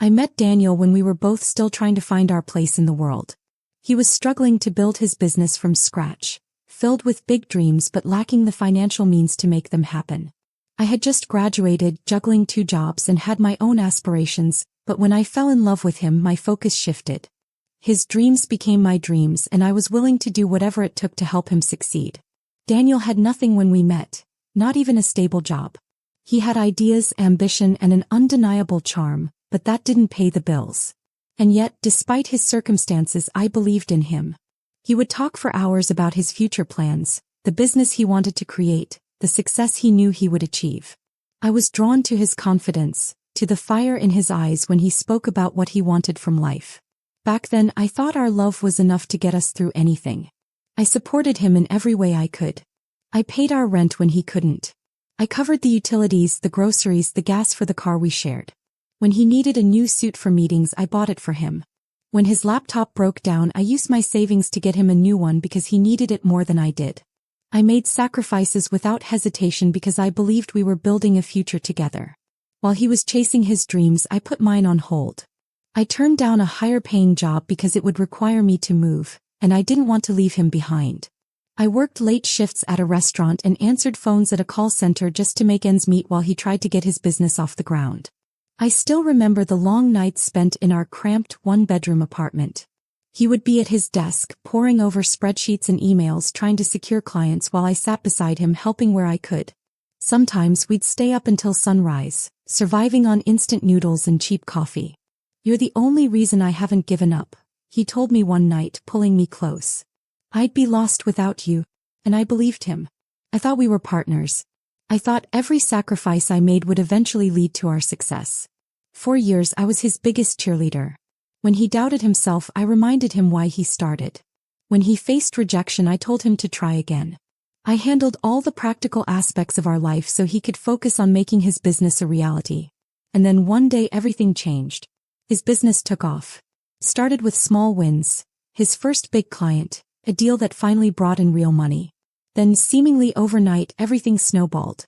I met Daniel when we were both still trying to find our place in the world. He was struggling to build his business from scratch, filled with big dreams but lacking the financial means to make them happen. I had just graduated, juggling 2 jobs and had my own aspirations, but when I fell in love with him, my focus shifted. His dreams became my dreams and I was willing to do whatever it took to help him succeed. Daniel had nothing when we met, not even a stable job. He had ideas, ambition, and an undeniable charm, but that didn't pay the bills. And yet, despite his circumstances, I believed in him. He would talk for hours about his future plans, the business he wanted to create, the success he knew he would achieve. I was drawn to his confidence, to the fire in his eyes when he spoke about what he wanted from life. Back then, I thought our love was enough to get us through anything. I supported him in every way I could. I paid our rent when he couldn't. I covered the utilities, the groceries, the gas for the car we shared. When he needed a new suit for meetings, I bought it for him. When his laptop broke down, I used my savings to get him a new one because he needed it more than I did. I made sacrifices without hesitation because I believed we were building a future together. While he was chasing his dreams, I put mine on hold. I turned down a higher-paying job because it would require me to move, and I didn't want to leave him behind. I worked late shifts at a restaurant and answered phones at a call center just to make ends meet while he tried to get his business off the ground. I still remember the long nights spent in our cramped 1-bedroom apartment. He would be at his desk, poring over spreadsheets and emails trying to secure clients while I sat beside him helping where I could. Sometimes we'd stay up until sunrise, surviving on instant noodles and cheap coffee. "You're the only reason I haven't given up," he told me one night, pulling me close. "I'd be lost without you." And I believed him. I thought we were partners. I thought every sacrifice I made would eventually lead to our success. For years I was his biggest cheerleader. When he doubted himself, I reminded him why he started. When he faced rejection, I told him to try again. I handled all the practical aspects of our life so he could focus on making his business a reality. And then one day everything changed. His business took off. Started with small wins. His first big client, a deal that finally brought in real money. Then, seemingly overnight, everything snowballed.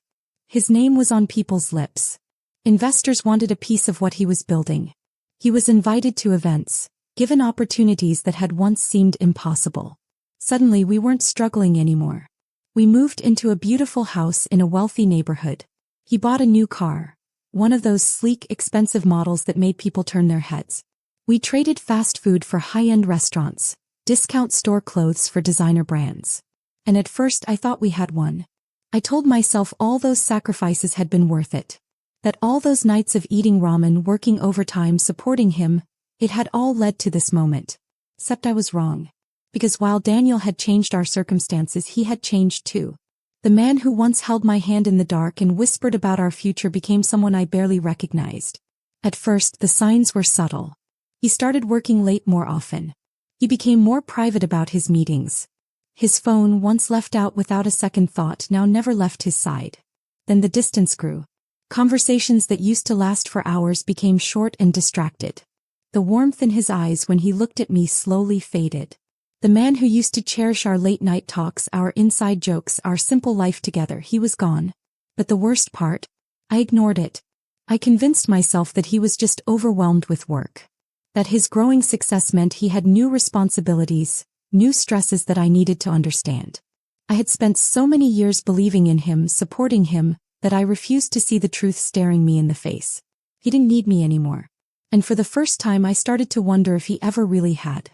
His name was on people's lips. Investors wanted a piece of what he was building. He was invited to events, given opportunities that had once seemed impossible. Suddenly we weren't struggling anymore. We moved into a beautiful house in a wealthy neighborhood. He bought a new car. One of those sleek, expensive models that made people turn their heads. We traded fast food for high-end restaurants, discount store clothes for designer brands. And at first I thought we had won. I told myself all those sacrifices had been worth it. That all those nights of eating ramen, working overtime, supporting him, it had all led to this moment. Except I was wrong. Because while Daniel had changed our circumstances, he had changed too. The man who once held my hand in the dark and whispered about our future became someone I barely recognized. At first, the signs were subtle. He started working late more often. He became more private about his meetings. His phone, once left out without a second thought, now never left his side. Then the distance grew. Conversations that used to last for hours became short and distracted. The warmth in his eyes when he looked at me slowly faded. The man who used to cherish our late-night talks, our inside jokes, our simple life together, he was gone. But the worst part? I ignored it. I convinced myself that he was just overwhelmed with work. That his growing success meant he had new responsibilities, new stresses that I needed to understand. I had spent so many years believing in him, supporting him, that I refused to see the truth staring me in the face. He didn't need me anymore. And for the first time I started to wonder if he ever really had.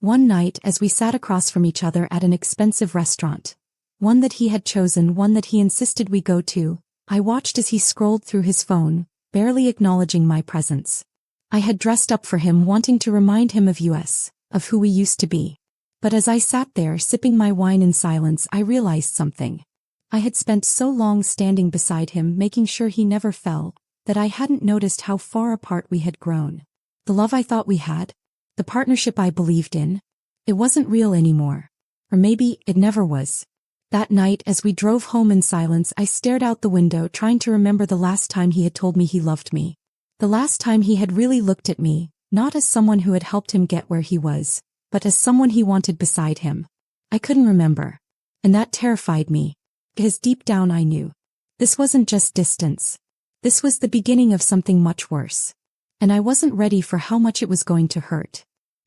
One night, as we sat across from each other at an expensive restaurant, one that he had chosen, one that he insisted we go to, I watched as he scrolled through his phone, barely acknowledging my presence. I had dressed up for him, wanting to remind him of us, of who we used to be. But as I sat there, sipping my wine in silence, I realized something. I had spent so long standing beside him, making sure he never fell, that I hadn't noticed how far apart we had grown. The love I thought we had, the partnership I believed in, it wasn't real anymore. Or maybe it never was. That night, as we drove home in silence, I stared out the window, trying to remember the last time he had told me he loved me. The last time he had really looked at me, not as someone who had helped him get where he was, but as someone he wanted beside him. I couldn't remember. And that terrified me. Because deep down I knew. This wasn't just distance. This was the beginning of something much worse. and I wasn't ready for how much it was going to hurt.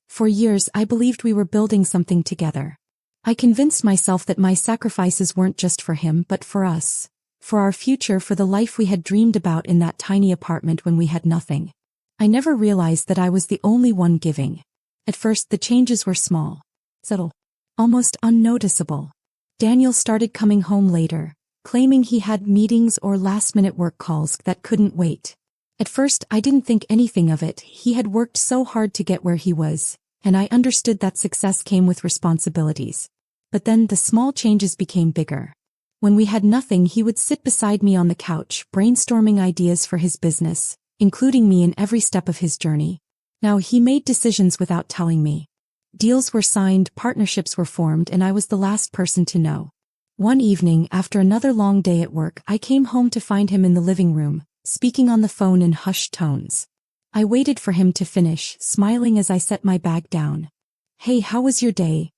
For years I believed we were building something together. I convinced myself that my sacrifices weren't just for him but for us, for our future, for the life we had dreamed about in that tiny apartment when we had nothing. I never realized that I was the only one giving. At first the changes were small, subtle, almost unnoticeable. Daniel started coming home later, claiming he had meetings or last-minute work calls that couldn't wait. At first I didn't think anything of it. He had worked so hard to get where he was, and I understood that success came with responsibilities. But then the small changes became bigger. When we had nothing, he would sit beside me on the couch, brainstorming ideas for his business, including me in every step of his journey. Now he made decisions without telling me. Deals were signed, partnerships were formed, and I was the last person to know. One evening, after another long day at work, I came home to find him in the living room, speaking on the phone in hushed tones. I waited for him to finish, smiling as I set my bag down. "Hey, how was your day?"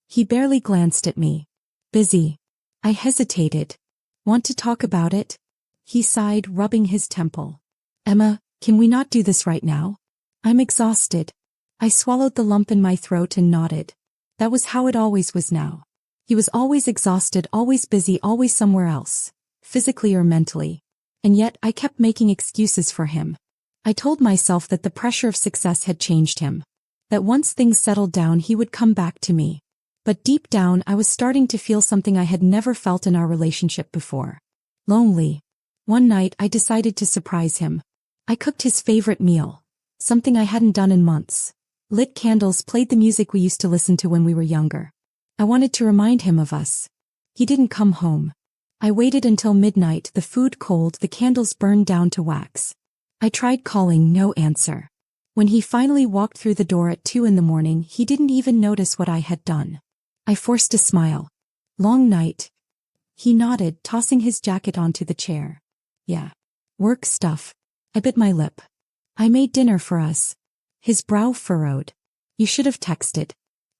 He barely glanced at me. "Busy." I hesitated. "Want to talk about it?" He sighed, rubbing his temple. "Emma, can we not do this right now? I'm exhausted." I swallowed the lump in my throat and nodded. That was how it always was now. He was always exhausted, always busy, always somewhere else, physically or mentally. And yet I kept making excuses for him. I told myself that the pressure of success had changed him, that once things settled down he would come back to me. But deep down I was starting to feel something I had never felt in our relationship before. Lonely. One night I decided to surprise him. I cooked his favorite meal, something I hadn't done in months. Lit candles, played the music we used to listen to when we were younger. I wanted to remind him of us. He didn't come home. I waited until midnight, the food cold, the candles burned down to wax. I tried calling, no answer. When he finally walked through the door at 2 a.m, he didn't even notice what I had done. I forced a smile. "Long night?" He nodded, tossing his jacket onto the chair. "Yeah. Work stuff." I bit my lip. "I made dinner for us." His brow furrowed. "You should have texted."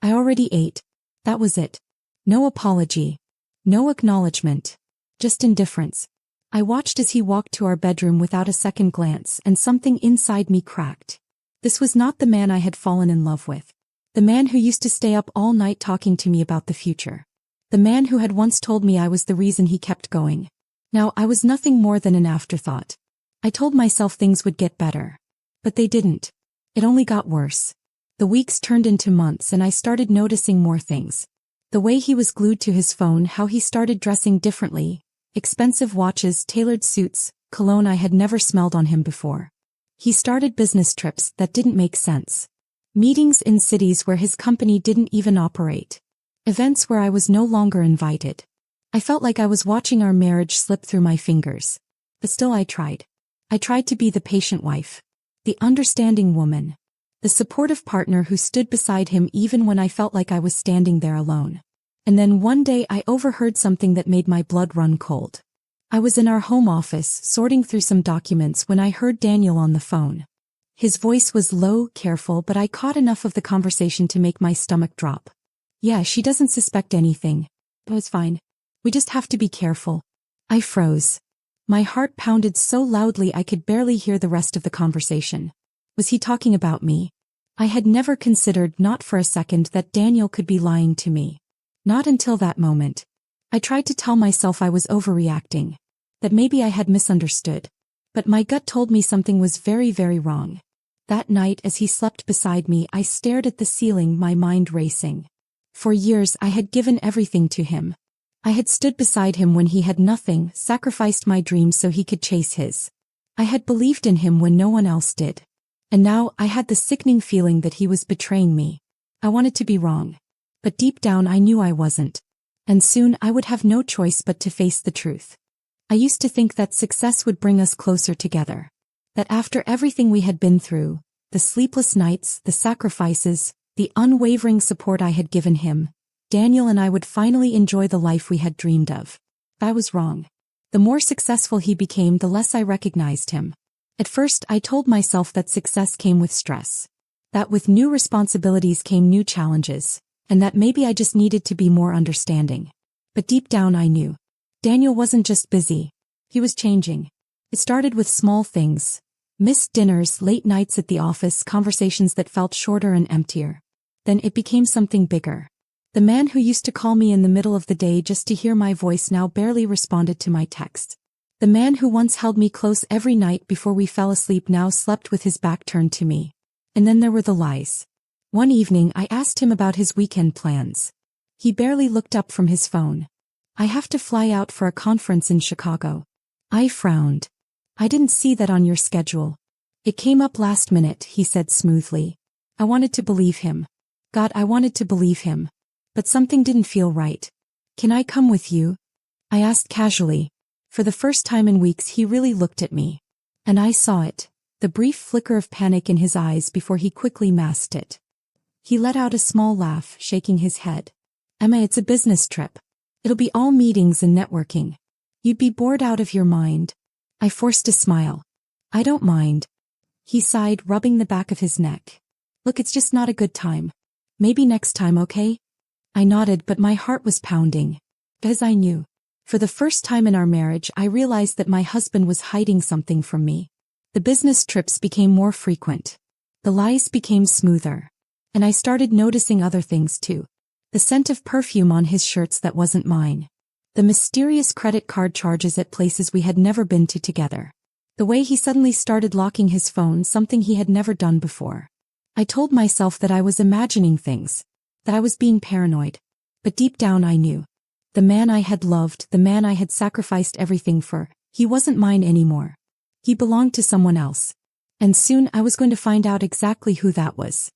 "I already ate." That was it. No apology. No acknowledgement. Just indifference. I watched as he walked to our bedroom without a second glance, and something inside me cracked. This was not the man I had fallen in love with. The man who used to stay up all night talking to me about the future. The man who had once told me I was the reason he kept going. Now I was nothing more than an afterthought. I told myself things would get better. But they didn't. It only got worse. The weeks turned into months and I started noticing more things. The way he was glued to his phone, how he started dressing differently. Expensive watches, tailored suits, cologne I had never smelled on him before. He started business trips that didn't make sense. Meetings in cities where his company didn't even operate. Events where I was no longer invited. I felt like I was watching our marriage slip through my fingers. But still I tried. I tried to be the patient wife. The understanding woman. The supportive partner who stood beside him even when I felt like I was standing there alone. And then one day I overheard something that made my blood run cold. I was in our home office, sorting through some documents when I heard Daniel on the phone. His voice was low, careful, but I caught enough of the conversation to make my stomach drop. "Yeah, she doesn't suspect anything. It was fine. We just have to be careful." I froze. My heart pounded so loudly I could barely hear the rest of the conversation. Was he talking about me? I had never considered, not for a second, that Daniel could be lying to me. Not until that moment. I tried to tell myself I was overreacting. That maybe I had misunderstood. But my gut told me something was very, very wrong. That night as he slept beside me, I stared at the ceiling, my mind racing. For years I had given everything to him. I had stood beside him when he had nothing, sacrificed my dreams so he could chase his. I had believed in him when no one else did. And now I had the sickening feeling that he was betraying me. I wanted to be wrong. But deep down I knew I wasn't. And soon I would have no choice but to face the truth. I used to think that success would bring us closer together. That after everything we had been through, the sleepless nights, the sacrifices, the unwavering support I had given him, Daniel and I would finally enjoy the life we had dreamed of. I was wrong. The more successful he became, the less I recognized him. At first I told myself that success came with stress. That with new responsibilities came new challenges, and that maybe I just needed to be more understanding. But deep down I knew. Daniel wasn't just busy. He was changing. It started with small things. Missed dinners, late nights at the office, conversations that felt shorter and emptier. Then it became something bigger. The man who used to call me in the middle of the day just to hear my voice now barely responded to my texts. The man who once held me close every night before we fell asleep now slept with his back turned to me. And then there were the lies. One evening I asked him about his weekend plans. He barely looked up from his phone. "I have to fly out for a conference in Chicago." I frowned. "I didn't see that on your schedule." "It came up last minute," he said smoothly. I wanted to believe him. God, I wanted to believe him. But something didn't feel right. "Can I come with you?" I asked casually. For the first time in weeks he really looked at me. And I saw it, the brief flicker of panic in his eyes before he quickly masked it. He let out a small laugh, shaking his head. "Emma, it's a business trip. It'll be all meetings and networking. You'd be bored out of your mind." I forced a smile. "I don't mind." He sighed, rubbing the back of his neck. "Look, it's just not a good time. Maybe next time, okay?" I nodded, but my heart was pounding. Because I knew. For the first time in our marriage, I realized that my husband was hiding something from me. The business trips became more frequent. The lies became smoother. And I started noticing other things too. The scent of perfume on his shirts that wasn't mine. The mysterious credit card charges at places we had never been to together. The way he suddenly started locking his phone, something he had never done before. I told myself that I was imagining things, that I was being paranoid. But deep down I knew. The man I had loved, the man I had sacrificed everything for, he wasn't mine anymore. He belonged to someone else. And soon I was going to find out exactly who that was.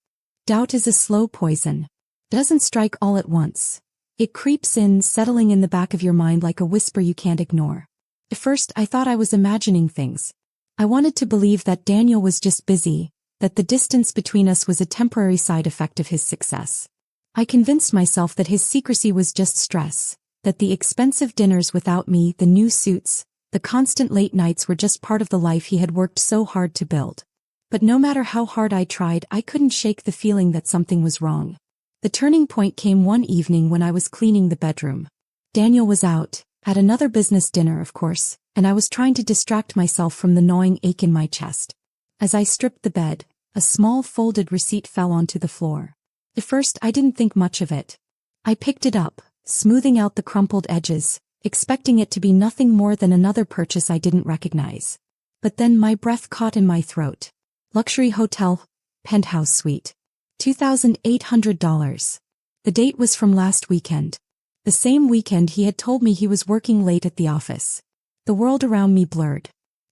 Doubt is a slow poison. It doesn't strike all at once. It creeps in, settling in the back of your mind like a whisper you can't ignore. At first I thought I was imagining things. I wanted to believe that Daniel was just busy, that the distance between us was a temporary side effect of his success. I convinced myself that his secrecy was just stress, that the expensive dinners without me, the new suits, the constant late nights were just part of the life he had worked so hard to build. But no matter how hard I tried, I couldn't shake the feeling that something was wrong. The turning point came one evening when I was cleaning the bedroom. Daniel was out, at another business dinner of course, and I was trying to distract myself from the gnawing ache in my chest. As I stripped the bed, a small folded receipt fell onto the floor. At first I didn't think much of it. I picked it up, smoothing out the crumpled edges, expecting it to be nothing more than another purchase I didn't recognize. But then my breath caught in my throat. Luxury hotel, penthouse suite. $2,800. The date was from last weekend. The same weekend he had told me he was working late at the office. The world around me blurred.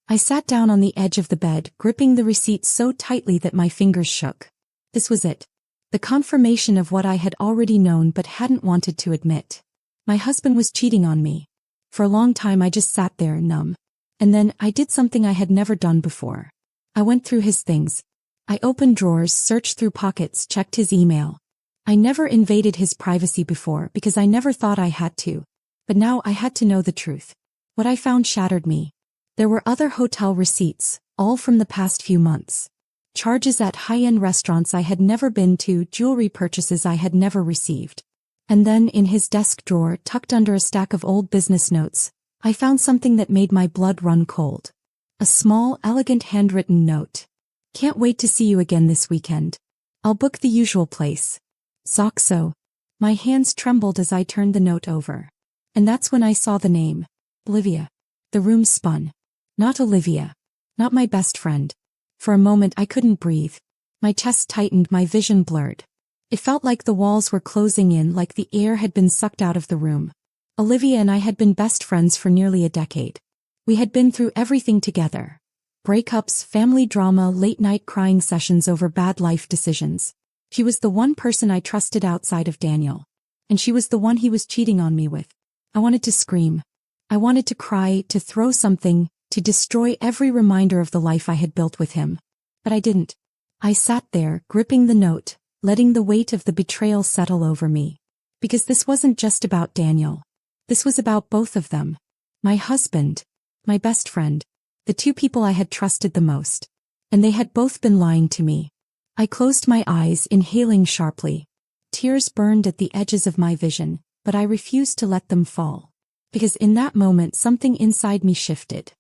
I sat down on the edge of the bed, gripping the receipt so tightly that my fingers shook. This was it. The confirmation of what I had already known but hadn't wanted to admit. My husband was cheating on me. For a long time I just sat there, numb. And then I did something I had never done before. I went through his things. I opened drawers, searched through pockets, checked his email. I never invaded his privacy before because I never thought I had to. But now I had to know the truth. What I found shattered me. There were other hotel receipts, all from the past few months. Charges at high-end restaurants I had never been to, jewelry purchases I had never received. And then in his desk drawer, tucked under a stack of old business notes, I found something that made my blood run cold. A small, elegant handwritten note. "Can't wait to see you again this weekend. I'll book the usual place. Soxo." My hands trembled as I turned the note over. And that's when I saw the name. Olivia. The room spun. Not Olivia. Not my best friend. For a moment I couldn't breathe. My chest tightened, my vision blurred. It felt like the walls were closing in, like the air had been sucked out of the room. Olivia and I had been best friends for nearly a decade. We had been through everything together. Breakups, family drama, late-night crying sessions over bad life decisions. She was the one person I trusted outside of Daniel. And she was the one he was cheating on me with. I wanted to scream. I wanted to cry, to throw something, to destroy every reminder of the life I had built with him. But I didn't. I sat there, gripping the note, letting the weight of the betrayal settle over me. Because this wasn't just about Daniel. This was about both of them. My husband. My best friend. The two people I had trusted the most. And they had both been lying to me. I closed my eyes, inhaling sharply. Tears burned at the edges of my vision, but I refused to let them fall. Because in that moment something inside me shifted.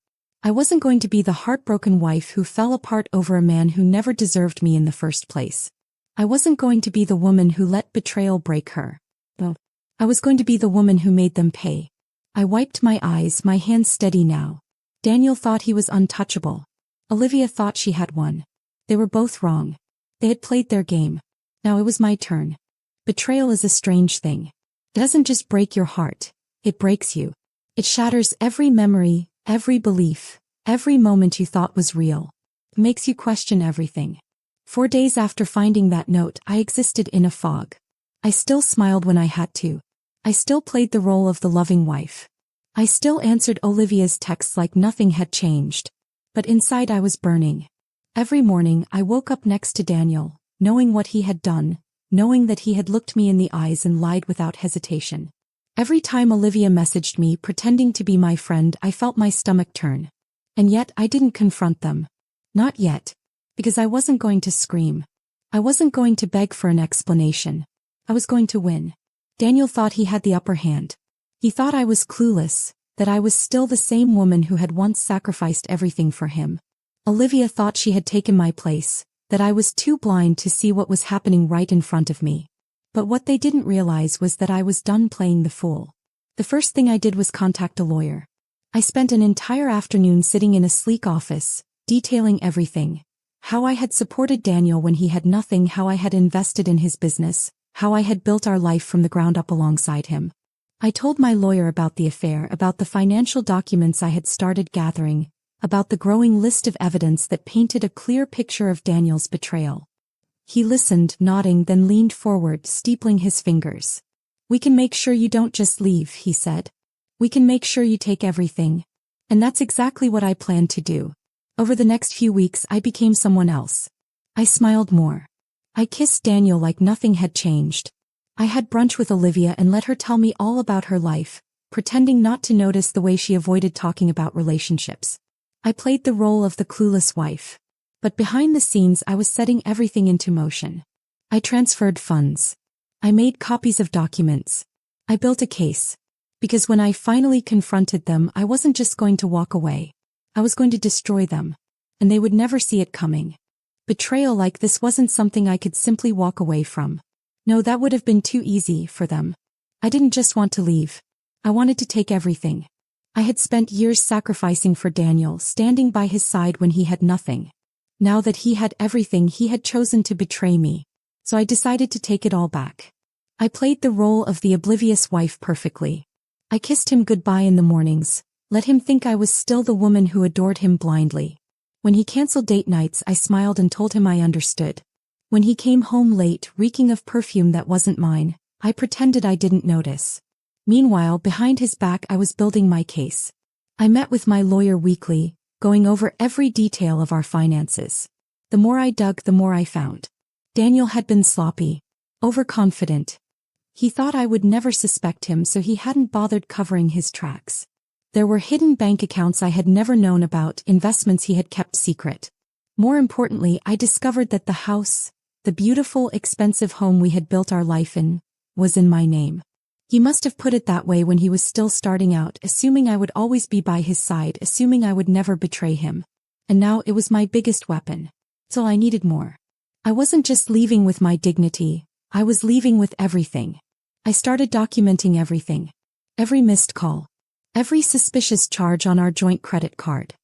I wasn't going to be the heartbroken wife who fell apart over a man who never deserved me in the first place. I wasn't going to be the woman who let betrayal break her. No. I was going to be the woman who made them pay. I wiped my eyes, my hands steady now. Daniel thought he was untouchable. Olivia thought she had won. They were both wrong. They had played their game. Now it was my turn. Betrayal is a strange thing. It doesn't just break your heart. It breaks you. It shatters every memory, every belief, every moment you thought was real. It makes you question everything. 4 days after finding that note, I existed in a fog. I still smiled when I had to. I still played the role of the loving wife. I still answered Olivia's texts like nothing had changed. But inside I was burning. Every morning I woke up next to Daniel, knowing what he had done, knowing that he had looked me in the eyes and lied without hesitation. Every time Olivia messaged me pretending to be my friend, I felt my stomach turn. And yet I didn't confront them. Not yet. Because I wasn't going to scream. I wasn't going to beg for an explanation. I was going to win. Daniel thought he had the upper hand. He thought I was clueless, that I was still the same woman who had once sacrificed everything for him. Olivia thought she had taken my place, that I was too blind to see what was happening right in front of me. But what they didn't realize was that I was done playing the fool. The first thing I did was contact a lawyer. I spent an entire afternoon sitting in a sleek office, detailing everything. How I had supported Daniel when he had nothing, how I had invested in his business, how I had built our life from the ground up alongside him. I told my lawyer about the affair, about the financial documents I had started gathering, about the growing list of evidence that painted a clear picture of Daniel's betrayal. He listened, nodding, then leaned forward, steepling his fingers. "We can make sure you don't just leave," he said. "We can make sure you take everything." And that's exactly what I planned to do. Over the next few weeks I became someone else. I smiled more. I kissed Daniel like nothing had changed. I had brunch with Olivia and let her tell me all about her life, pretending not to notice the way she avoided talking about relationships. I played the role of the clueless wife. But behind the scenes I was setting everything into motion. I transferred funds. I made copies of documents. I built a case. Because when I finally confronted them, I wasn't just going to walk away. I was going to destroy them. And they would never see it coming. Betrayal like this wasn't something I could simply walk away from. No, that would have been too easy for them. I didn't just want to leave. I wanted to take everything. I had spent years sacrificing for Daniel, standing by his side when he had nothing. Now that he had everything, he had chosen to betray me. So I decided to take it all back. I played the role of the oblivious wife perfectly. I kissed him goodbye in the mornings, let him think I was still the woman who adored him blindly. When he canceled date nights, I smiled and told him I understood. When he came home late, reeking of perfume that wasn't mine, I pretended I didn't notice. Meanwhile, behind his back I was building my case. I met with my lawyer weekly, going over every detail of our finances. The more I dug, the more I found. Daniel had been sloppy, overconfident. He thought I would never suspect him, so he hadn't bothered covering his tracks. There were hidden bank accounts I had never known about, investments he had kept secret. More importantly, I discovered that the house, the beautiful, expensive home we had built our life in, was in my name. He must have put it that way when he was still starting out, assuming I would always be by his side, assuming I would never betray him. And now it was my biggest weapon. So I needed more. I wasn't just leaving with my dignity, I was leaving with everything. I started documenting everything. Every missed call. Every suspicious charge on our joint credit card.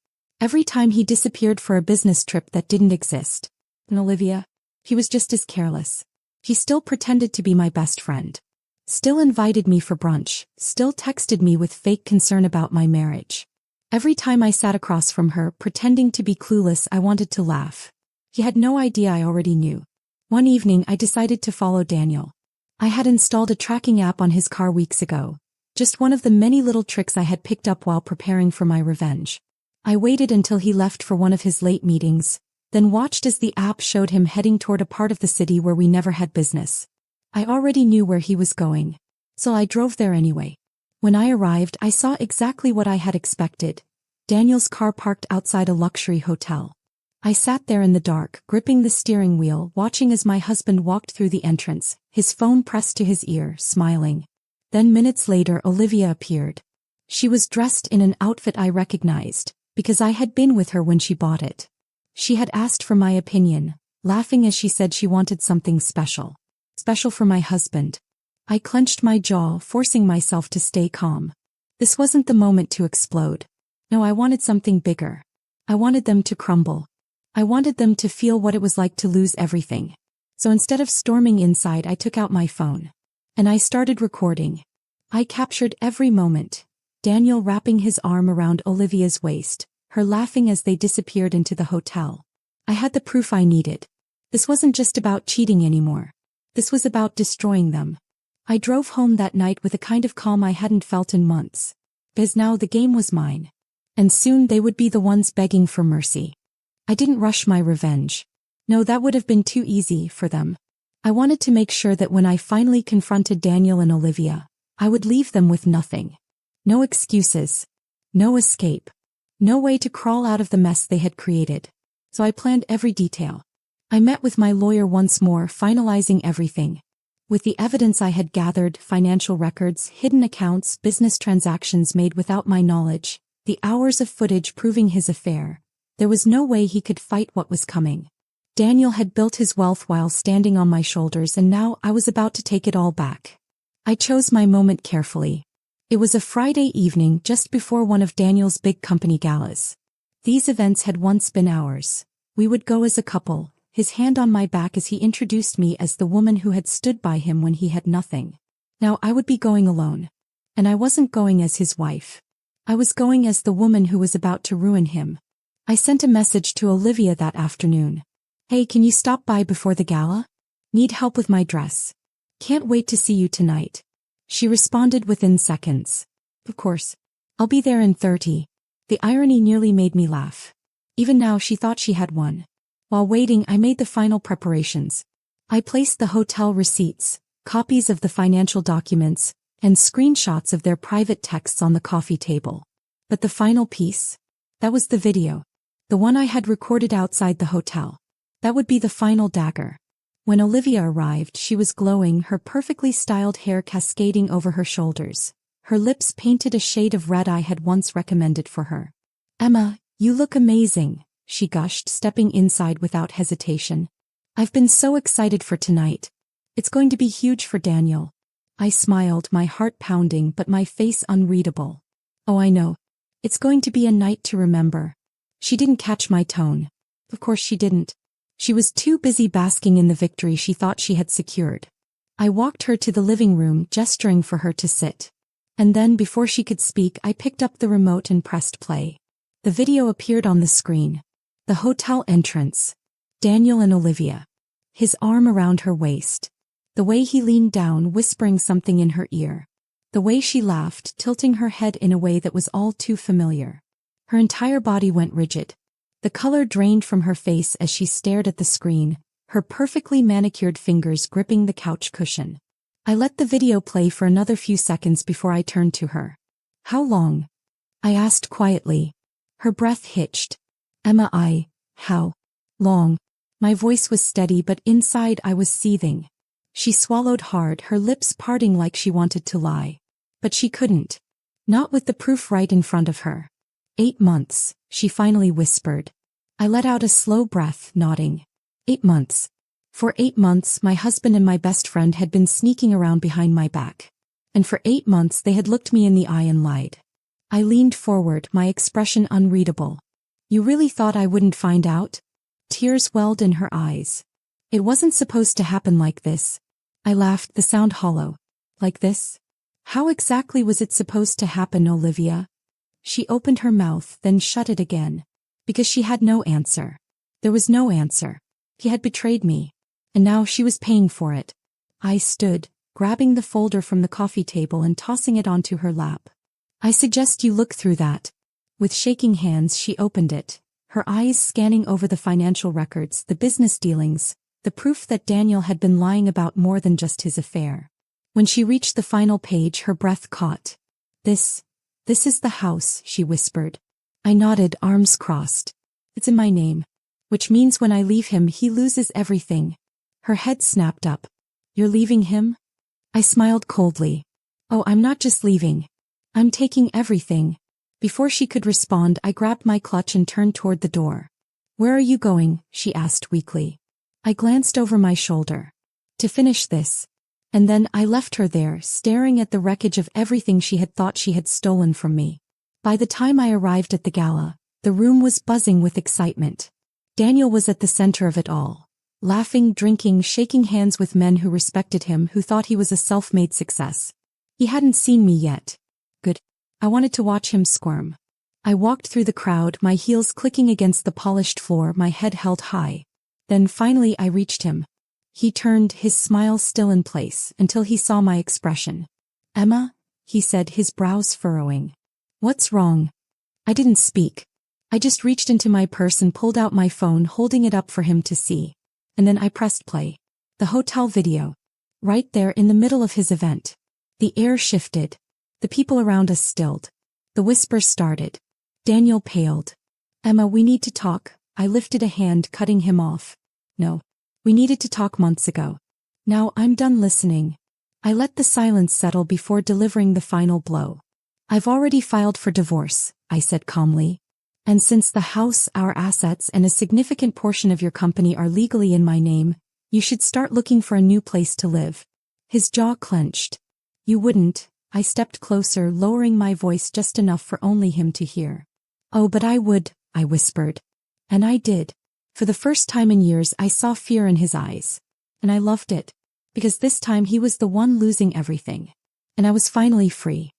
Every time he disappeared for a business trip that didn't exist. And Olivia? He was just as careless. He still pretended to be my best friend. Still invited me for brunch, still texted me with fake concern about my marriage. Every time I sat across from her, pretending to be clueless, I wanted to laugh. He had no idea I already knew. One evening I decided to follow Daniel. I had installed a tracking app on his car weeks ago. Just one of the many little tricks I had picked up while preparing for my revenge. I waited until he left for one of his late meetings, then watched as the app showed him heading toward a part of the city where we never had business. I already knew where he was going, so I drove there anyway. When I arrived, I saw exactly what I had expected. Daniel's car parked outside a luxury hotel. I sat there in the dark, gripping the steering wheel, watching as my husband walked through the entrance, his phone pressed to his ear, smiling. Then minutes later, Olivia appeared. She was dressed in an outfit I recognized, because I had been with her when she bought it. She had asked for my opinion, laughing as she said she wanted something special. Special for my husband. I clenched my jaw, forcing myself to stay calm. This wasn't the moment to explode. No, I wanted something bigger. I wanted them to crumble. I wanted them to feel what it was like to lose everything. So instead of storming inside, I took out my phone. And I started recording. I captured every moment. Daniel wrapping his arm around Olivia's waist, her laughing as they disappeared into the hotel. I had the proof I needed. This wasn't just about cheating anymore. This was about destroying them. I drove home that night with a kind of calm I hadn't felt in months. Because now the game was mine. And soon they would be the ones begging for mercy. I didn't rush my revenge. No, that would have been too easy for them. I wanted to make sure that when I finally confronted Daniel and Olivia, I would leave them with nothing. No excuses. No escape. No way to crawl out of the mess they had created. So I planned every detail. I met with my lawyer once more, finalizing everything. With the evidence I had gathered, financial records, hidden accounts, business transactions made without my knowledge, the hours of footage proving his affair, there was no way he could fight what was coming. Daniel had built his wealth while standing on my shoulders, and now I was about to take it all back. I chose my moment carefully. It was a Friday evening just before one of Daniel's big company galas. These events had once been ours. We would go as a couple, his hand on my back as he introduced me as the woman who had stood by him when he had nothing. Now I would be going alone. And I wasn't going as his wife. I was going as the woman who was about to ruin him. I sent a message to Olivia that afternoon. Hey, can you stop by before the gala? Need help with my dress. Can't wait to see you tonight. She responded within seconds. Of course. I'll be there in 30. The irony nearly made me laugh. Even now she thought she had won. While waiting, I made the final preparations. I placed the hotel receipts, copies of the financial documents, and screenshots of their private texts on the coffee table. But the final piece? That was the video. The one I had recorded outside the hotel. That would be the final dagger. When Olivia arrived, she was glowing, her perfectly styled hair cascading over her shoulders. Her lips painted a shade of red I had once recommended for her. Emma, you look amazing, she gushed, stepping inside without hesitation. I've been so excited for tonight. It's going to be huge for Daniel. I smiled, my heart pounding but my face unreadable. Oh, I know. It's going to be a night to remember. She didn't catch my tone. Of course she didn't. She was too busy basking in the victory she thought she had secured. I walked her to the living room, gesturing for her to sit. And then, before she could speak, I picked up the remote and pressed play. The video appeared on the screen. The hotel entrance. Daniel and Olivia. His arm around her waist. The way he leaned down, whispering something in her ear. The way she laughed, tilting her head in a way that was all too familiar. Her entire body went rigid. The color drained from her face as she stared at the screen, her perfectly manicured fingers gripping the couch cushion. I let the video play for another few seconds before I turned to her. How long? I asked quietly. Her breath hitched. Emma, how long? My voice was steady, but inside I was seething. She swallowed hard, her lips parting like she wanted to lie. But she couldn't. Not with the proof right in front of her. 8 months, she finally whispered. I let out a slow breath, nodding. 8 months. For 8 months, my husband and my best friend had been sneaking around behind my back. And for 8 months they had looked me in the eye and lied. I leaned forward, my expression unreadable. You really thought I wouldn't find out? Tears welled in her eyes. It wasn't supposed to happen like this. I laughed, the sound hollow. Like this? How exactly was it supposed to happen, Olivia? She opened her mouth, then shut it again. Because she had no answer. There was no answer. He had betrayed me. And now she was paying for it. I stood, grabbing the folder from the coffee table and tossing it onto her lap. I suggest you look through that. With shaking hands she opened it, her eyes scanning over the financial records, the business dealings, the proof that Daniel had been lying about more than just his affair. When she reached the final page, her breath caught. This is the house, she whispered. I nodded, arms crossed. It's in my name. Which means when I leave him, he loses everything. Her head snapped up. You're leaving him? I smiled coldly. Oh, I'm not just leaving. I'm taking everything. Before she could respond, I grabbed my clutch and turned toward the door. "Where are you going?" she asked weakly. I glanced over my shoulder. "To finish this." And then I left her there, staring at the wreckage of everything she had thought she had stolen from me. By the time I arrived at the gala, the room was buzzing with excitement. Daniel was at the center of it all, laughing, drinking, shaking hands with men who respected him, who thought he was a self-made success. He hadn't seen me yet. Good. I wanted to watch him squirm. I walked through the crowd, my heels clicking against the polished floor, my head held high. Then finally I reached him. He turned, his smile still in place, until he saw my expression. "Emma?" he said, his brows furrowing. "What's wrong?" I didn't speak. I just reached into my purse and pulled out my phone, holding it up for him to see. And then I pressed play. The hotel video. Right there in the middle of his event. The air shifted. The people around us stilled. The whispers started. Daniel paled. "Emma, we need to talk." I lifted a hand, cutting him off. "No. We needed to talk months ago. Now I'm done listening." I let the silence settle before delivering the final blow. "I've already filed for divorce," I said calmly. "And since the house, our assets, and a significant portion of your company are legally in my name, you should start looking for a new place to live." His jaw clenched. "You wouldn't." I stepped closer, lowering my voice just enough for only him to hear. "Oh, but I would," I whispered. And I did. For the first time in years, I saw fear in his eyes. And I loved it. Because this time he was the one losing everything. And I was finally free.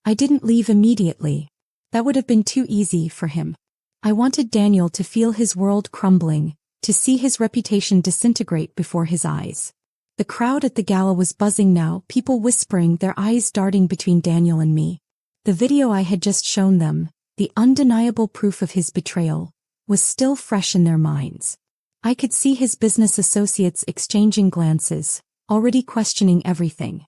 I didn't leave immediately. That would have been too easy for him. I wanted Daniel to feel his world crumbling, to see his reputation disintegrate before his eyes. The crowd at the gala was buzzing now, people whispering, their eyes darting between Daniel and me. The video I had just shown them, the undeniable proof of his betrayal, was still fresh in their minds. I could see his business associates exchanging glances, already questioning everything.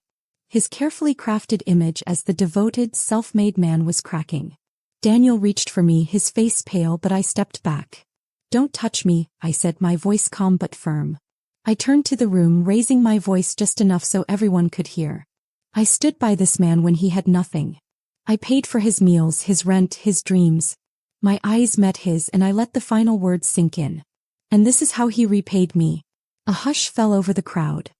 His carefully crafted image as the devoted, self-made man was cracking. Daniel reached for me, his face pale, but I stepped back. "Don't touch me," I said, my voice calm but firm. I turned to the room, raising my voice just enough so everyone could hear. I stood by this man when he had nothing. I paid for his meals, his rent, his dreams. My eyes met his and I let the final words sink in. And this is how he repaid me. A hush fell over the crowd.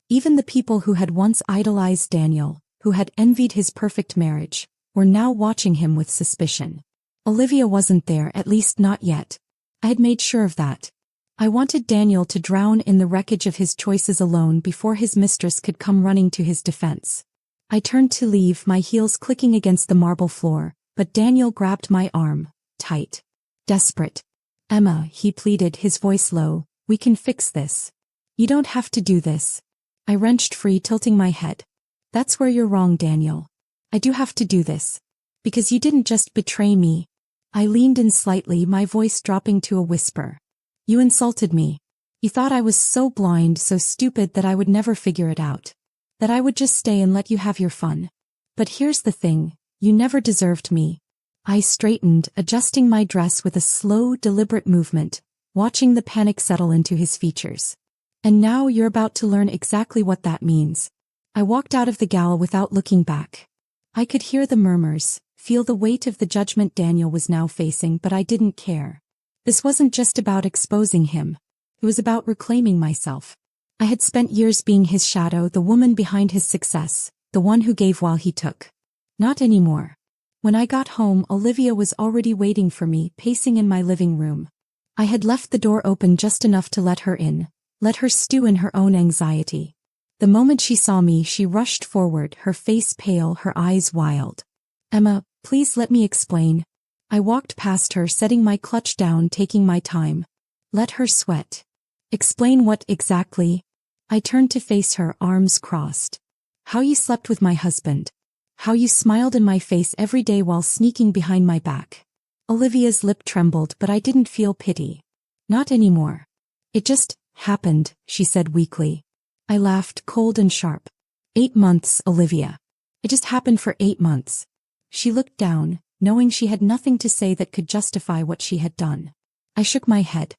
Even the people who had once idolized Daniel, who had envied his perfect marriage, were now watching him with suspicion. Olivia wasn't there, at least not yet. I had made sure of that. I wanted Daniel to drown in the wreckage of his choices alone before his mistress could come running to his defense. I turned to leave, my heels clicking against the marble floor, but Daniel grabbed my arm, tight. Desperate. "Emma," he pleaded, his voice low, "we can fix this. You don't have to do this." I wrenched free, tilting my head. "That's where you're wrong, Daniel. I do have to do this. Because you didn't just betray me." I leaned in slightly, my voice dropping to a whisper. "You insulted me. You thought I was so blind, so stupid that I would never figure it out. That I would just stay and let you have your fun. But here's the thing, you never deserved me." I straightened, adjusting my dress with a slow, deliberate movement, watching the panic settle into his features. "And now you're about to learn exactly what that means." I walked out of the gala without looking back. I could hear the murmurs, feel the weight of the judgment Daniel was now facing, but I didn't care. This wasn't just about exposing him. It was about reclaiming myself. I had spent years being his shadow, the woman behind his success, the one who gave while he took. Not anymore. When I got home, Olivia was already waiting for me, pacing in my living room. I had left the door open just enough to let her in, let her stew in her own anxiety. The moment she saw me, she rushed forward, her face pale, her eyes wild. "Emma, please let me explain." I walked past her, setting my clutch down, taking my time. Let her sweat. "Explain what exactly?" I turned to face her, arms crossed. "How you slept with my husband. How you smiled in my face every day while sneaking behind my back." Olivia's lip trembled, but I didn't feel pity. "Not anymore. It just happened," she said weakly. I laughed, cold and sharp. 8 months, Olivia. It just happened for 8 months. She looked down, knowing she had nothing to say that could justify what she had done. I shook my head.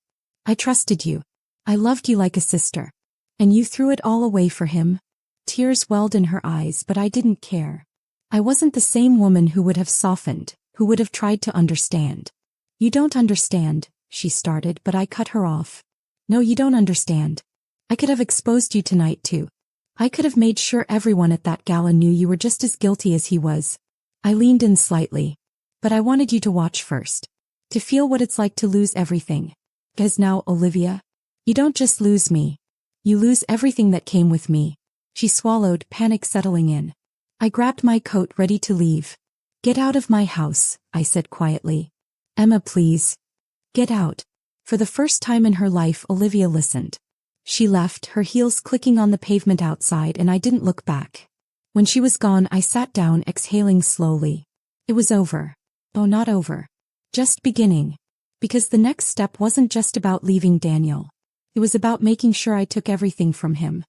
"I trusted you. I loved you like a sister. And you threw it all away for him?" Tears welled in her eyes, but I didn't care. I wasn't the same woman who would have softened, who would have tried to understand. You don't understand, she started, but I cut her off. No, you don't understand. I could have exposed you tonight too. I could have made sure everyone at that gala knew you were just as guilty as he was. I leaned in slightly. But I wanted you to watch first. To feel what it's like to lose everything. Because now, Olivia, you don't just lose me. You lose everything that came with me. She swallowed, panic settling in. I grabbed my coat, ready to leave. Get out of my house, I said quietly. Emma, please. Get out. For the first time in her life, Olivia listened. She left, her heels clicking on the pavement outside, and I didn't look back. When she was gone, I sat down, exhaling slowly. It was over. Oh, not over. Just beginning. Because the next step wasn't just about leaving Daniel. It was about making sure I took everything from him.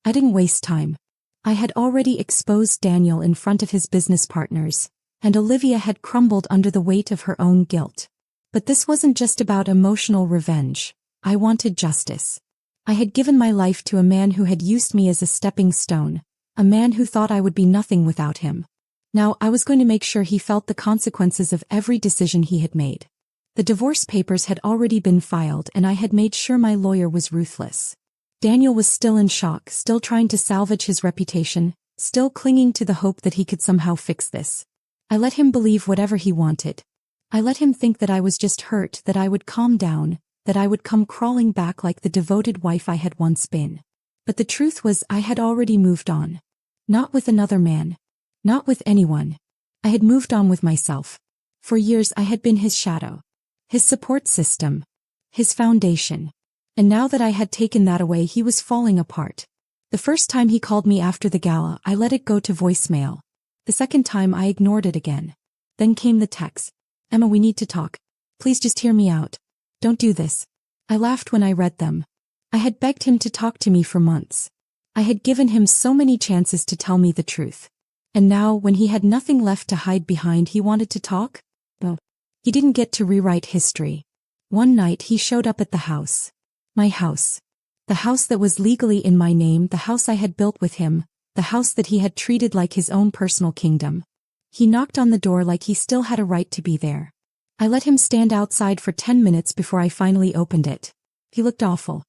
I didn't waste time. I had already exposed Daniel in front of his business partners, and Olivia had crumbled under the weight of her own guilt. But this wasn't just about emotional revenge. I wanted justice. I had given my life to a man who had used me as a stepping stone, a man who thought I would be nothing without him. Now I was going to make sure he felt the consequences of every decision he had made. The divorce papers had already been filed, and I had made sure my lawyer was ruthless. Daniel was still in shock, still trying to salvage his reputation, still clinging to the hope that he could somehow fix this. I let him believe whatever he wanted. I let him think that I was just hurt, that I would calm down, that I would come crawling back like the devoted wife I had once been. But the truth was, I had already moved on. Not with another man. Not with anyone. I had moved on with myself. For years I had been his shadow. His support system. His foundation. And now that I had taken that away, he was falling apart. The first time he called me after the gala, I let it go to voicemail. The second time I ignored it again. Then came the text. Emma, we need to talk. Please just hear me out. Don't do this. I laughed when I read them. I had begged him to talk to me for months. I had given him so many chances to tell me the truth. And now, when he had nothing left to hide behind, he wanted to talk? Well, he didn't get to rewrite history. One night he showed up at the house. My house. The house that was legally in my name, the house I had built with him, the house that he had treated like his own personal kingdom. He knocked on the door like he still had a right to be there. I let him stand outside for 10 minutes before I finally opened it. He looked awful.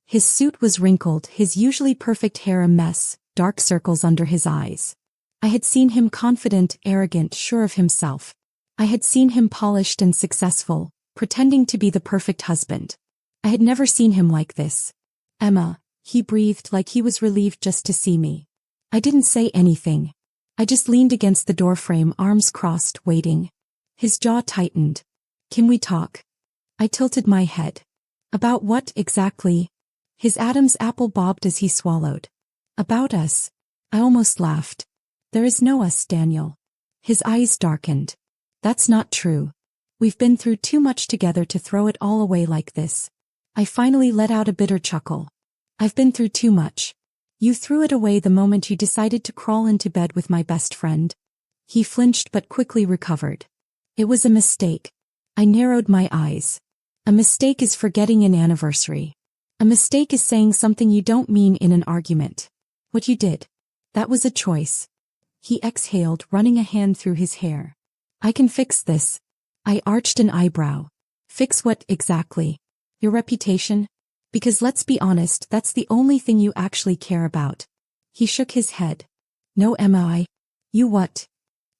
His suit was wrinkled, his usually perfect hair a mess, dark circles under his eyes. I had seen him confident, arrogant, sure of himself. I had seen him polished and successful, pretending to be the perfect husband. I had never seen him like this. Emma, he breathed like he was relieved just to see me. I didn't say anything. I just leaned against the doorframe, arms crossed, waiting. His jaw tightened. Can we talk? I tilted my head. About what, exactly? His Adam's apple bobbed as he swallowed. About us. I almost laughed. There is no us, Daniel. His eyes darkened. That's not true. We've been through too much together to throw it all away like this. I finally let out a bitter chuckle. I've been through too much. You threw it away the moment you decided to crawl into bed with my best friend. He flinched but quickly recovered. It was a mistake. I narrowed my eyes. A mistake is forgetting an anniversary. A mistake is saying something you don't mean in an argument. What you did. That was a choice. He exhaled, running a hand through his hair. I can fix this. I arched an eyebrow. Fix what, exactly? Your reputation? Because let's be honest, that's the only thing you actually care about. He shook his head. No, Emma, You what?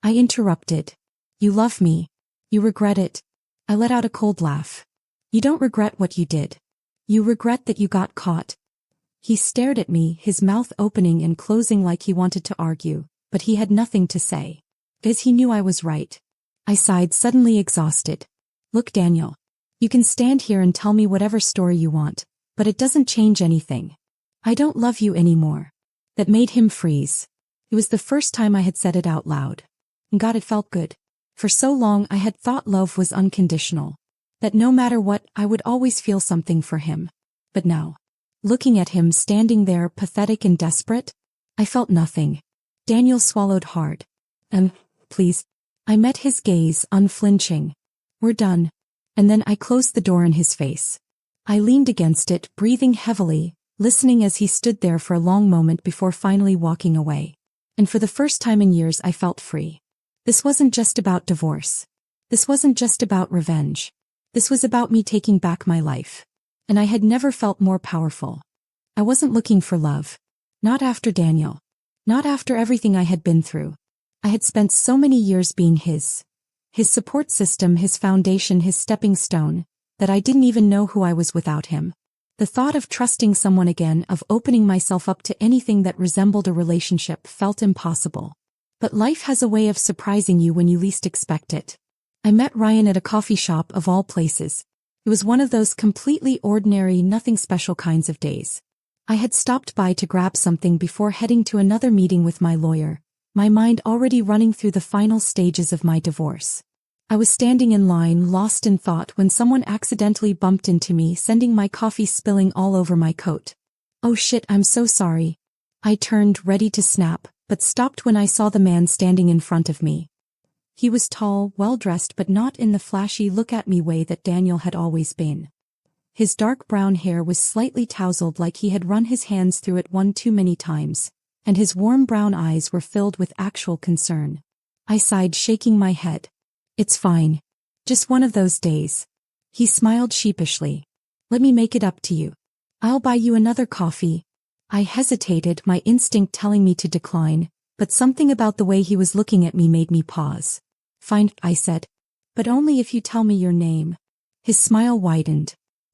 I interrupted. You love me. You regret it. I let out a cold laugh. You don't regret what you did. You regret that you got caught. He stared at me, his mouth opening and closing like he wanted to argue, but he had nothing to say. Because he knew I was right. I sighed, suddenly exhausted. Look, Daniel. You can stand here and tell me whatever story you want, but it doesn't change anything. I don't love you anymore. That made him freeze. It was the first time I had said it out loud. And God, it felt good. For so long I had thought love was unconditional. That no matter what, I would always feel something for him. But now, looking at him standing there pathetic and desperate, I felt nothing. Daniel swallowed hard. Please. I met his gaze, unflinching. We're done. And then I closed the door in his face. I leaned against it, breathing heavily, listening as he stood there for a long moment before finally walking away. And for the first time in years I felt free. This wasn't just about divorce. This wasn't just about revenge. This was about me taking back my life. And I had never felt more powerful. I wasn't looking for love. Not after Daniel. Not after everything I had been through. I had spent so many years being his support system, his foundation, his stepping stone, that I didn't even know who I was without him. The thought of trusting someone again, of opening myself up to anything that resembled a relationship, felt impossible. But life has a way of surprising you when you least expect it. I met Ryan at a coffee shop of all places. It was one of those completely ordinary, nothing special kinds of days. I had stopped by to grab something before heading to another meeting with my lawyer, my mind already running through the final stages of my divorce. I was standing in line, lost in thought, when someone accidentally bumped into me, sending my coffee spilling all over my coat. "Oh shit, I'm so sorry." I turned, ready to snap, but stopped when I saw the man standing in front of me. He was tall, well-dressed, but not in the flashy look-at-me way that Daniel had always been. His dark brown hair was slightly tousled, like he had run his hands through it one too many times, and his warm brown eyes were filled with actual concern. I sighed, shaking my head. "It's fine. Just one of those days." He smiled sheepishly. "Let me make it up to you. I'll buy you another coffee." I hesitated, my instinct telling me to decline, but something about the way he was looking at me made me pause. "Fine," I said. "But only if you tell me your name." His smile widened.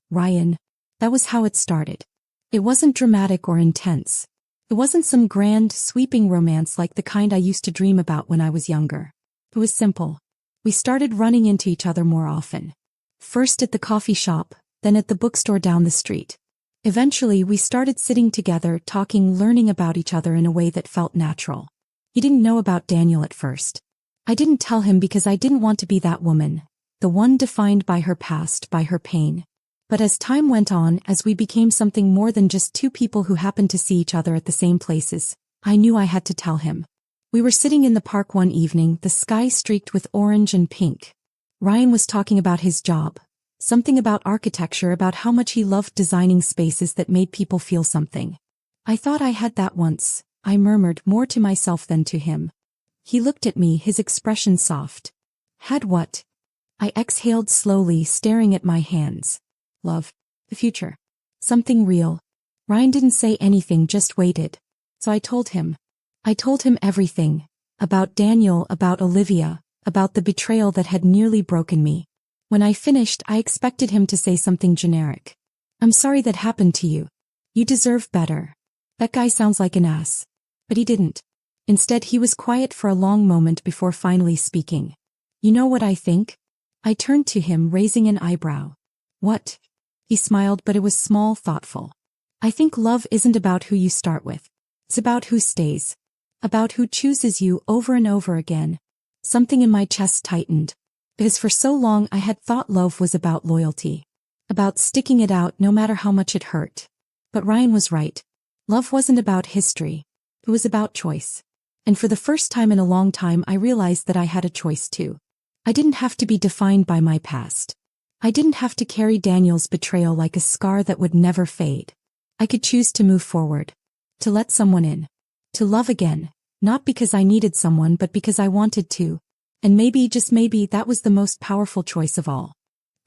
"Ryan." That was how it started. It wasn't dramatic or intense. It wasn't some grand, sweeping romance like the kind I used to dream about when I was younger. It was simple. We started running into each other more often. First at the coffee shop, then at the bookstore down the street. Eventually, we started sitting together, talking, learning about each other in a way that felt natural. He didn't know about Daniel at first. I didn't tell him because I didn't want to be that woman, the one defined by her past, by her pain. But as time went on, as we became something more than just two people who happened to see each other at the same places, I knew I had to tell him. We were sitting in the park one evening, the sky streaked with orange and pink. Ryan was talking about his job, something about architecture, about how much he loved designing spaces that made people feel something. "I thought I had that once," I murmured, more to myself than to him. He looked at me, his expression soft. "Had what?" I exhaled slowly, staring at my hands. "Love. The future. Something real." Ryan didn't say anything, just waited. So I told him. I told him everything. About Daniel, about Olivia, about the betrayal that had nearly broken me. When I finished, I expected him to say something generic. "I'm sorry that happened to you. You deserve better. That guy sounds like an ass." But he didn't. Instead, he was quiet for a long moment before finally speaking. "You know what I think?" I turned to him, raising an eyebrow. "What?" He smiled, but it was small, thoughtful. "I think love isn't about who you start with. It's about who stays. About who chooses you over and over again." Something in my chest tightened. Because for so long I had thought love was about loyalty. About sticking it out no matter how much it hurt. But Ryan was right. Love wasn't about history. It was about choice. And for the first time in a long time I realized that I had a choice too. I didn't have to be defined by my past. I didn't have to carry Daniel's betrayal like a scar that would never fade. I could choose to move forward. To let someone in. To love again, not because I needed someone but because I wanted to. And maybe, just maybe, that was the most powerful choice of all.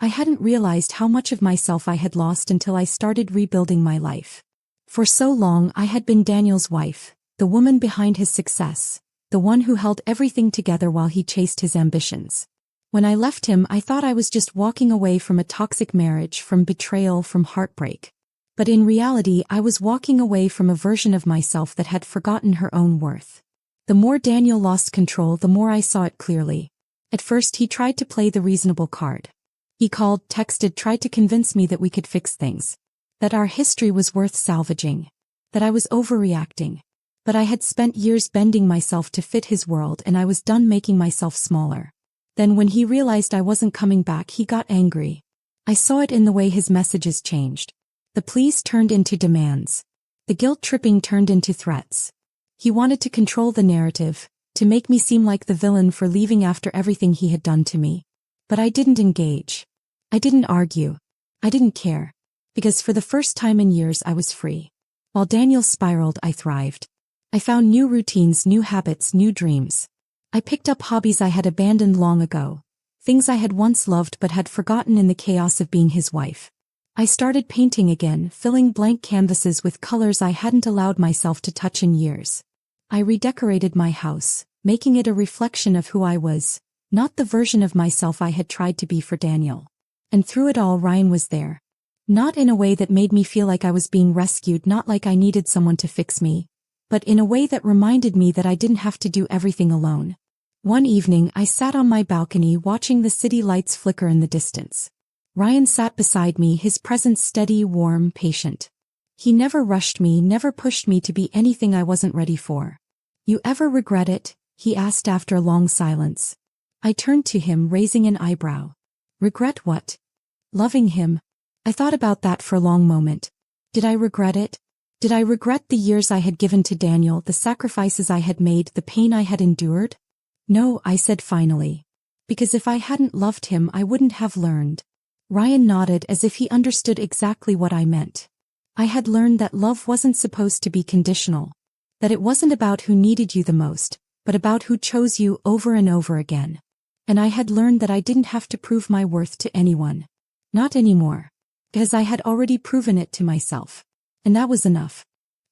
I hadn't realized how much of myself I had lost until I started rebuilding my life. For so long I had been Daniel's wife, the woman behind his success, the one who held everything together while he chased his ambitions. When I left him, I thought I was just walking away from a toxic marriage, from betrayal, from heartbreak. But in reality, I was walking away from a version of myself that had forgotten her own worth. The more Daniel lost control, the more I saw it clearly. At first, he tried to play the reasonable card. He called, texted, tried to convince me that we could fix things. That our history was worth salvaging. That I was overreacting. But I had spent years bending myself to fit his world, and I was done making myself smaller. Then when he realized I wasn't coming back, he got angry. I saw it in the way his messages changed. The pleas turned into demands. The guilt-tripping turned into threats. He wanted to control the narrative, to make me seem like the villain for leaving after everything he had done to me. But I didn't engage. I didn't argue. I didn't care. Because for the first time in years I was free. While Daniel spiraled, I thrived. I found new routines, new habits, new dreams. I picked up hobbies I had abandoned long ago. things I had once loved but had forgotten in the chaos of being his wife. I started painting again, filling blank canvases with colors I hadn't allowed myself to touch in years. I redecorated my house, making it a reflection of who I was, not the version of myself I had tried to be for Daniel. And through it all, Ryan was there. Not in a way that made me feel like I was being rescued, not like I needed someone to fix me, but in a way that reminded me that I didn't have to do everything alone. One evening, I sat on my balcony watching the city lights flicker in the distance. Ryan sat beside me, his presence steady, warm, patient. He never rushed me, never pushed me to be anything I wasn't ready for. "You ever regret it?" he asked after a long silence. I turned to him, raising an eyebrow. Regret what? Loving him. I thought about that for a long moment. Did I regret it? Did I regret the years I had given to Daniel, the sacrifices I had made, the pain I had endured? No, I said finally. Because if I hadn't loved him, I wouldn't have learned. Ryan nodded as if he understood exactly what I meant. I had learned that love wasn't supposed to be conditional. That it wasn't about who needed you the most, but about who chose you over and over again. And I had learned that I didn't have to prove my worth to anyone. Not anymore. Because I had already proven it to myself. And that was enough.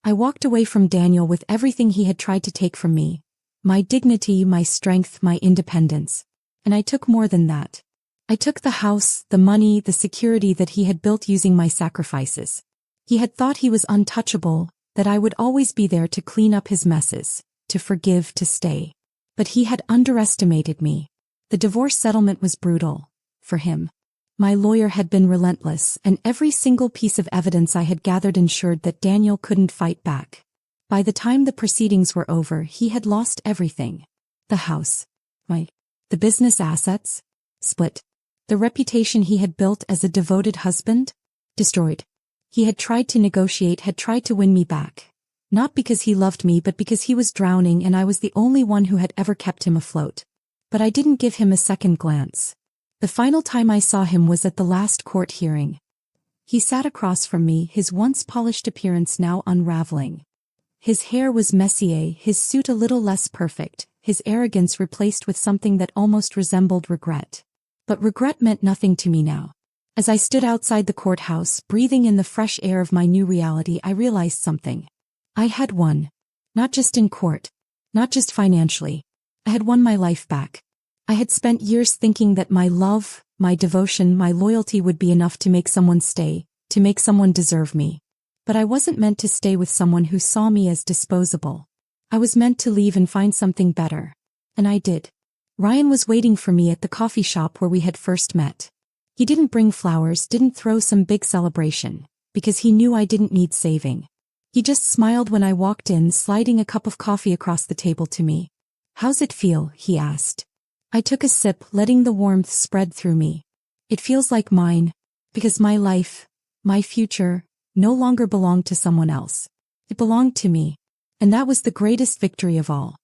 I walked away from Daniel with everything he had tried to take from me. My dignity, my strength, my independence. And I took more than that. I took the house, the money, the security that he had built using my sacrifices. He had thought he was untouchable, that I would always be there to clean up his messes, to forgive, to stay. But he had underestimated me. The divorce settlement was brutal. For him. My lawyer had been relentless, and every single piece of evidence I had gathered ensured that Daniel couldn't fight back. By the time the proceedings were over, he had lost everything. The house. The business assets. Split. The reputation he had built as a devoted husband. Destroyed. He had tried to negotiate, had tried to win me back. Not because he loved me, but because he was drowning and I was the only one who had ever kept him afloat. But I didn't give him a second glance. The final time I saw him was at the last court hearing. He sat across from me, his once polished appearance now unraveling. His hair was Messier, his suit a little less perfect, his arrogance replaced with something that almost resembled regret. But regret meant nothing to me now. As I stood outside the courthouse, breathing in the fresh air of my new reality, I realized something. I had won. Not just in court. Not just financially. I had won my life back. I had spent years thinking that my love, my devotion, my loyalty would be enough to make someone stay, to make someone deserve me. But I wasn't meant to stay with someone who saw me as disposable. I was meant to leave and find something better. And I did. Ryan was waiting for me at the coffee shop where we had first met. He didn't bring flowers, didn't throw some big celebration, because he knew I didn't need saving. He just smiled when I walked in, sliding a cup of coffee across the table to me. "How's it feel?" he asked. I took a sip, letting the warmth spread through me. "It feels like mine, because my life, my future, no longer belonged to someone else. It belonged to me. And that was the greatest victory of all.